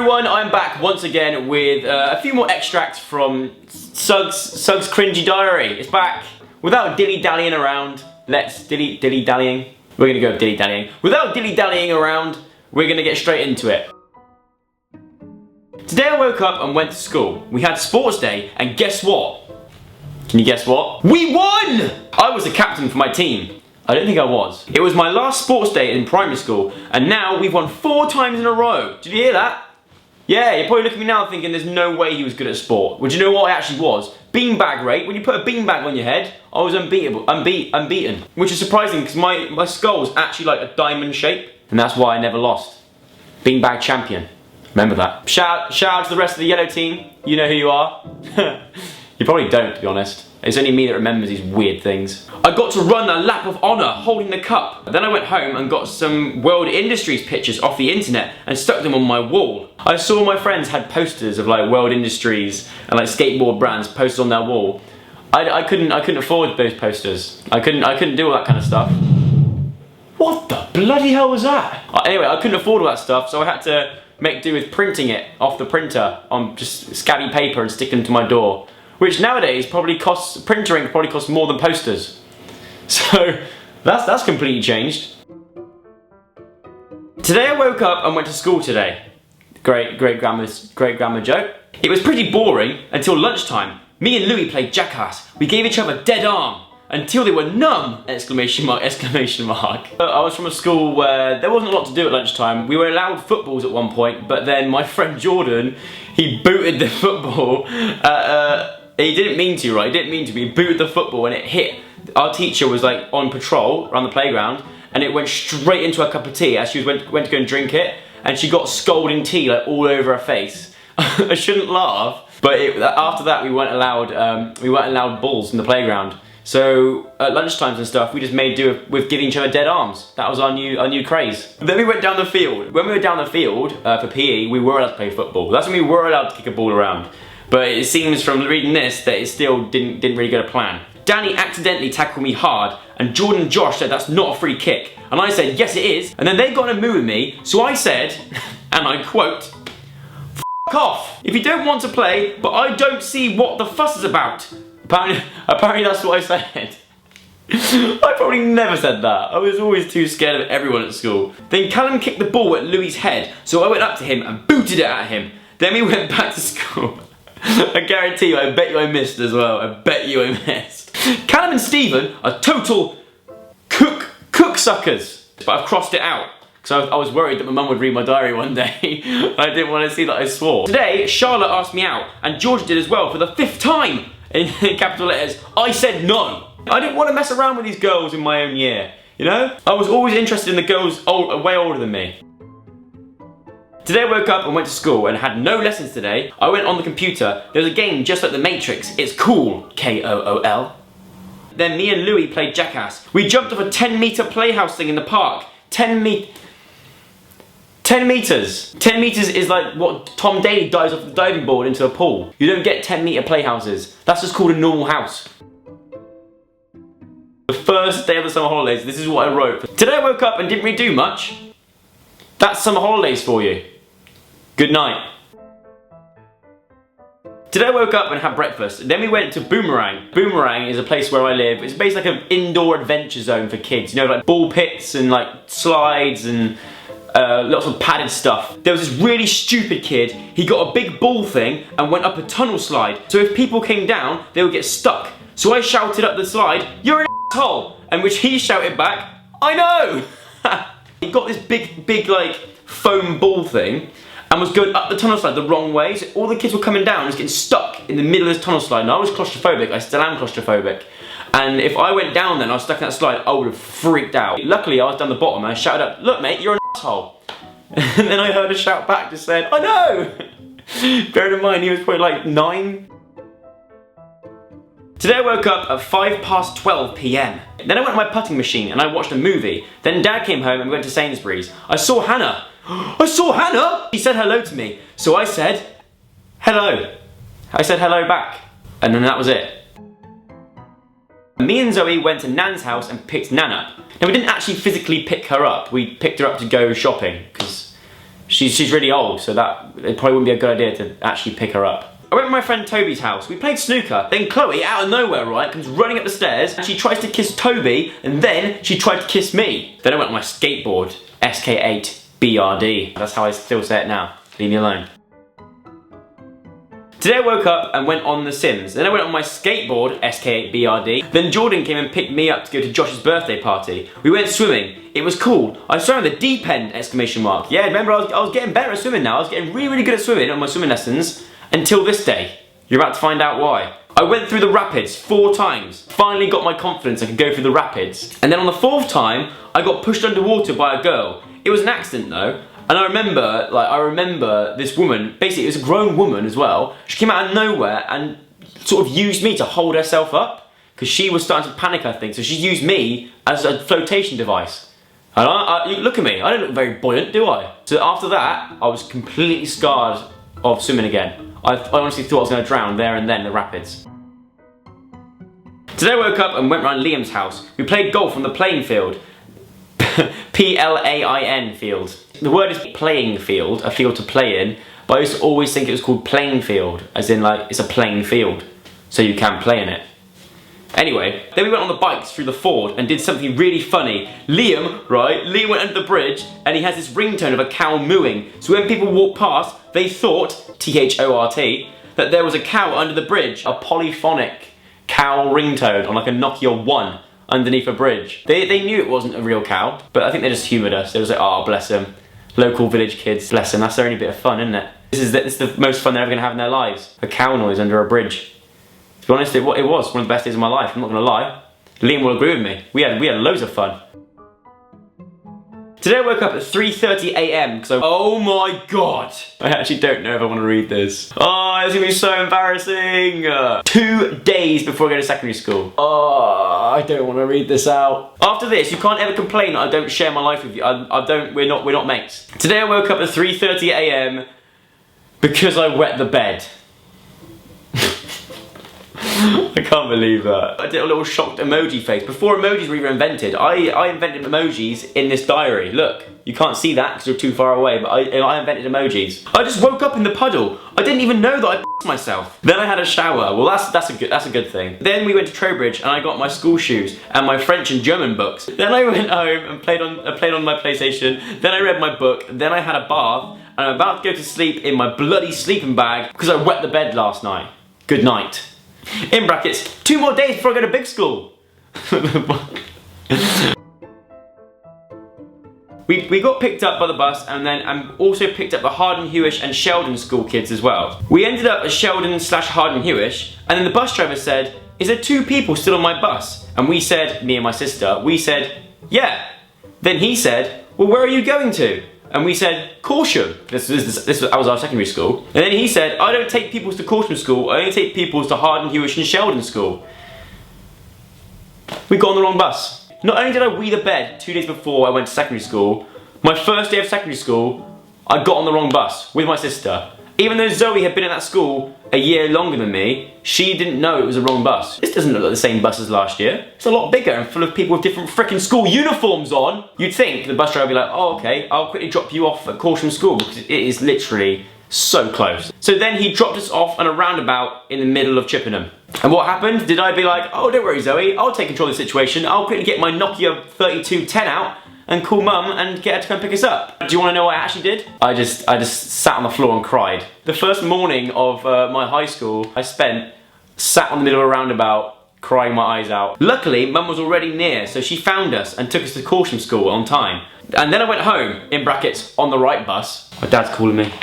everyone, I'm back once again with a few more extracts from Sug's cringy diary. It's back. Without dilly-dallying around, dilly-dallying. We're gonna go with dilly-dallying. Without dilly-dallying around, we're gonna get straight into it. Today I woke up and went to school. We had sports day, and guess what? Can you guess what? We won! I was the captain for my team. I don't think I was. It was my last sports day in primary school, and now we've won 4 times in a row. Did you hear that? Yeah, you're probably looking at me now thinking there's no way he was good at sport. Well, do you know what I actually was? Beanbag rate. When you put a beanbag on your head, I was unbeaten. Which is surprising because my skull was actually like a diamond shape, and that's why I never lost. Beanbag champion. Remember that. Shout out to the rest of the yellow team. You know who you are. You probably don't, to be honest. It's only me that remembers these weird things. I got to run a lap of honour holding the cup. Then I went home and got some World Industries pictures off the internet and stuck them on my wall. I saw my friends had posters of like World Industries and like skateboard brands posted on their wall. I couldn't afford those posters. I couldn't do all that kind of stuff. What the bloody hell was that? Anyway, I couldn't afford all that stuff, so I had to make do with printing it off the printer on just scabby paper and stick them to my door. Which nowadays probably costs, printer ink probably costs more than posters. So that's completely changed. Today I woke up and went to school today. Great grandma joke. It was pretty boring until lunchtime. Me and Louis played jackass. We gave each other dead arm until they were numb! Exclamation mark. I was from a school where there wasn't a lot to do at lunchtime. We were allowed footballs at one point, but then my friend Jordan, he booted the football he didn't mean to, right? He didn't mean to, but he booted the football and it hit. Our teacher was like on patrol around the playground and it went straight into her cup of tea as she went to go and drink it, and she got scalding tea like all over her face. I shouldn't laugh, but after that we weren't allowed balls in the playground. So at lunchtimes and stuff, we just made do with giving each other dead arms. That was our new craze. Then we went down the field. When we were down the field for PE, we were allowed to play football. That's when we were allowed to kick a ball around. But it seems from reading this that it still didn't really go to plan. Danny accidentally tackled me hard, and Jordan and Josh said that's not a free kick. And I said, yes it is. And then they got in a mood with me, so I said, and I quote, "F off. If you don't want to play, but I don't see what the fuss is about." Apparently that's what I said. I probably never said that. I was always too scared of everyone at school. Then Callum kicked the ball at Louis' head, so I went up to him and booted it at him. Then we went back to school. I guarantee you, I bet you I missed as well. I bet you I missed. Callum and Stephen are total cook suckers. But I've crossed it out. So I was worried that my mum would read my diary one day. I didn't want to see that I swore. Today, Charlotte asked me out, and George did as well for the 5th time. In capital letters, I said no. I didn't want to mess around with these girls in my own year, you know? I was always interested in the girls way older than me. Today I woke up and went to school and had no lessons today. I went on the computer. There was a game just like the Matrix. It's cool, K-O-O-L. Then me and Louis played jackass. We jumped off a 10-meter playhouse thing in the park. 10 meters. 10 meters is like what Tom Daly dives off the diving board into a pool. You don't get 10-meter playhouses. That's just called a normal house. The first day of the summer holidays, this is what I wrote. Today I woke up and didn't really do much. That's summer holidays for you. Good night. Today I woke up and had breakfast. Then we went to Boomerang. Boomerang is a place where I live. It's basically like an indoor adventure zone for kids. You know, like ball pits and like slides and lots of padded stuff. There was this really stupid kid. He got a big ball thing and went up a tunnel slide. So if people came down, they would get stuck. So I shouted up the slide, "You're an asshole!" And which he shouted back, "I know!" He got this big like foam ball thing and was going up the tunnel slide the wrong way. So all the kids were coming down and was getting stuck in the middle of this tunnel slide. And I was claustrophobic. I still am claustrophobic. And if I went down then and I was stuck in that slide, I would have freaked out. Luckily, I was down the bottom and I shouted up, "Look mate, you're an asshole." And then I heard a shout back just said, "I know!" Bearing in mind, he was probably like 9. Today I woke up at 12 PM. Then I went to my putting machine and I watched a movie. Then Dad came home and we went to Sainsbury's. I saw Hannah. I saw Hannah! She said hello to me. So I said, hello. I said hello back. And then that was it. Me and Zoe went to Nan's house and picked Nan up. Now we didn't actually physically pick her up. We picked her up to go shopping because She's really old, so it probably wouldn't be a good idea to actually pick her up. I went to my friend Toby's house. We played snooker. Then Chloe, out of nowhere, right, comes running up the stairs and she tries to kiss Toby, and then she tried to kiss me. Then I went on my skateboard, SK8BRD. That's how I still say it now. Leave me alone. Today I woke up and went on The Sims. Then I went on my skateboard, SK8BRD. Then Jordan came and picked me up to go to Josh's birthday party. We went swimming. It was cool. I swam in the deep end, exclamation mark. Yeah, remember I was getting better at swimming now. I was getting really, really good at swimming on my swimming lessons. Until this day. You're about to find out why. I went through the rapids 4 times. Finally got my confidence I could go through the rapids. And then on the 4th time, I got pushed underwater by a girl. It was an accident though. And I remember this woman, basically it was a grown woman as well. She came out of nowhere and sort of used me to hold herself up. Because she was starting to panic, I think. So she used me as a flotation device. And look at me, I don't look very buoyant, do I? So after that, I was completely scarred of swimming again. I honestly thought I was going to drown there and then in the rapids. Today I woke up and went round Liam's house. We played golf on the playing field. P-L-A-I-N field. The word is playing field, a field to play in, but I used to always think it was called playing field, as in like it's a playing field, so you can play in it. Anyway, then we went on the bikes through the ford and did something really funny. Liam went under the bridge and he has this ringtone of a cow mooing. So when people walk past, they thought, T-H-O-R-T, that there was a cow under the bridge. A polyphonic cow ringtone on like a Nokia 1 underneath a bridge. They knew it wasn't a real cow, but I think they just humoured us. They was like, oh, bless them. Local village kids, bless them. That's their only bit of fun, isn't it? This is the most fun they're ever going to have in their lives. A cow noise under a bridge. To be honest, it was one of the best days of my life, I'm not going to lie. Liam will agree with me. We had loads of fun. Today I woke up at 3:30 AM because oh my god! I actually don't know if I want to read this. Oh, it's going to be so embarrassing! 2 days before I go to secondary school. Oh, I don't want to read this out. After this, you can't ever complain that I don't share my life with you. We're not mates. Today I woke up at 3:30 AM because I wet the bed. I can't believe that. I did a little shocked emoji face. Before emojis were even invented, I invented emojis in this diary. Look, you can't see that because you're too far away, but I invented emojis. I just woke up in the puddle. I didn't even know that I pissed myself. Then I had a shower. Well, that's a good thing. Then we went to Trowbridge and I got my school shoes and my French and German books. Then I went home and played on my PlayStation. Then I read my book. Then I had a bath and I'm about to go to sleep in my bloody sleeping bag because I wet the bed last night. Good night. In brackets, 2 more days before I go to big school. We got picked up by the bus and then also picked up the Harden Hewish and Sheldon school kids as well. We ended up at Sheldon / Harden Hewish and then the bus driver said, is there 2 people still on my bus? And we said, me and my sister, we said, yeah. Then he said, well, where are you going to? And we said, Caution. That was our secondary school. And then he said, I don't take pupils to Caution school, I only take pupils to Harden, Hewish and Sheldon school. We got on the wrong bus. Not only did I wee the bed 2 days before I went to secondary school, my first day of secondary school, I got on the wrong bus with my sister. Even though Zoe had been at that school a year longer than me, she didn't know it was the wrong bus. This doesn't look like the same bus as last year. It's a lot bigger and full of people with different frickin' school uniforms on. You'd think the bus driver would be like, oh okay, I'll quickly drop you off at Caution School because it is literally so close. So then he dropped us off on a roundabout in the middle of Chippenham. And what happened? Did I be like, oh don't worry Zoe, I'll take control of the situation, I'll quickly get my Nokia 3210 out and call mum and get her to come pick us up. Do you want to know what I actually did? I just sat on the floor and cried. The first morning of my high school, I sat on the middle of a roundabout, crying my eyes out. Luckily, mum was already near, so she found us and took us to Caution School on time. And then I went home, in brackets, on the right bus. My dad's calling me.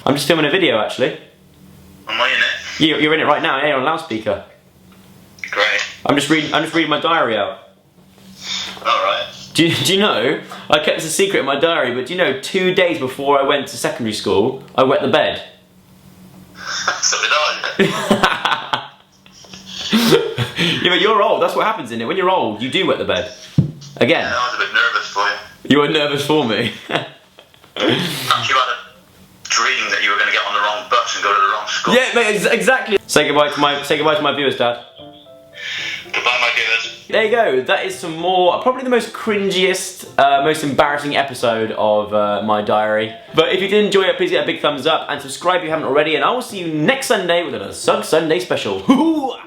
I'm just filming a video, actually. Am I in it? You're in it right now, yeah, you're on loudspeaker. Great. I'm just reading my diary out. Alright. Do you know, I kept this a secret in my diary, but do you know, 2 days before I went to secondary school, I wet the bed. So did I. Yeah, but you're old, that's what happens in it. When you're old, you do wet the bed. Again. Yeah, I was a bit nervous for you. You were nervous for me. You had a dream that you were going to get on the wrong bus and go to the wrong school. Yeah, mate, exactly. Say goodbye to my viewers, Dad. Goodbye, my viewers. There you go, that is some more, probably the most cringiest, most embarrassing episode of my diary. But if you did enjoy it, please get a big thumbs up and subscribe if you haven't already, and I will see you next Sunday with another Sug Sunday special.